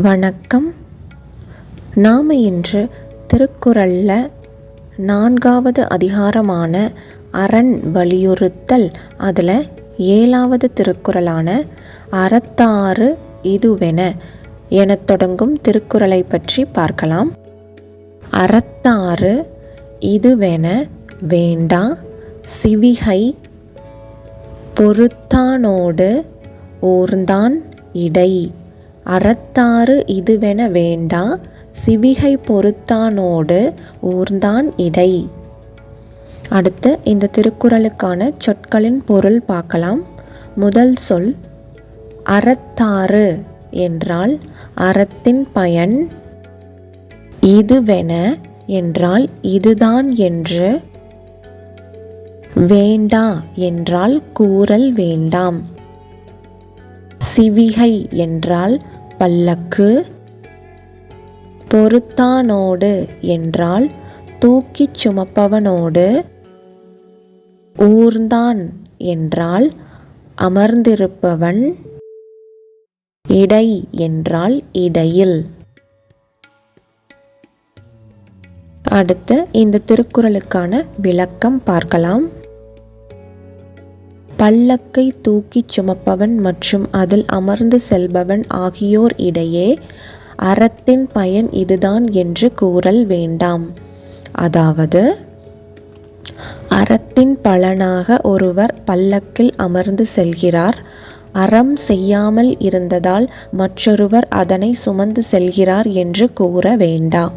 வணக்கம். நாம் இன்று திருக்குறள்ல 4வது அதிகாரமான அரண் வலியுறுத்தல் அதில் 7வது திருக்குறளான அறத்தாறு இதுவென எனத் தொடங்கும் திருக்குறளை பற்றி பார்க்கலாம். அறத்தாறு இதுவென வேண்டா சிவிகை பொறுத்தானோடு ஊர்ந்தான் இடை. அறத்தாறு இதுவென வேண்டா சிவிகை பொறுத்தானோடு ஊர்ந்தான் இடை. அடுத்து இந்த திருக்குறளுக்கான சொற்களின் பொருள் பார்க்கலாம். முதல் சொல் அறத்தாறு என்றால் அறத்தின் பயன். இதுவென என்றால் இதுதான் என்று. வேண்டா என்றால் கூறல் வேண்டாம். சிவிகை என்றால் பல்லக்கு. பொறுத்தானோடு என்றால் தூக்கிச் சுமப்பவனோடு. ஊர்ந்தான் என்றால் அமர்ந்திருப்பவன். இடை என்றால் இடையில். அடுத்து இந்த திருக்குறளுக்கான விளக்கம் பார்க்கலாம். பல்லக்கை தூக்கிச் சுமப்பவன் மற்றும் அதில் அமர்ந்து செல்பவன் ஆகியோர் இடையே அறத்தின் பயன் இதுதான் என்று கூறல் வேண்டாம். அதாவது அறத்தின் பலனாக ஒருவர் பல்லக்கில் அமர்ந்து செல்கிறார். அறம் செய்யாமல் இருந்ததால் மற்றொருவர் அதனை சுமந்து செல்கிறார் என்று கூற வேண்டாம்.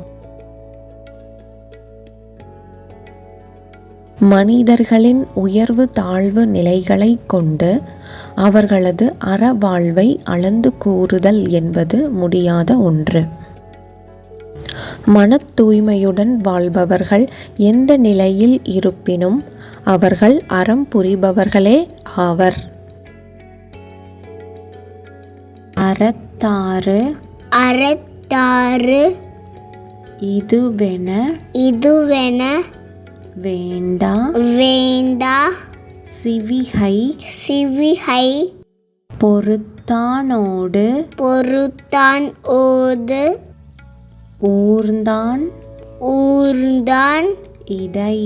மனிதர்களின் உயர்வு தாழ்வு நிலைகளை கொண்டு அவர்களது அறவாழ்வை அளந்து கூறுதல் என்பது முடியாத ஒன்று. மன தூய்மையுடன் வாழ்பவர்கள் எந்த நிலையில் இருப்பினும் அவர்கள் அறம் புரிபவர்களே ஆவர். அறத்தாறு இதுவென வேண்டா சிவிகை பொறுத்தானோடு ஊர்ந்தான் இடை.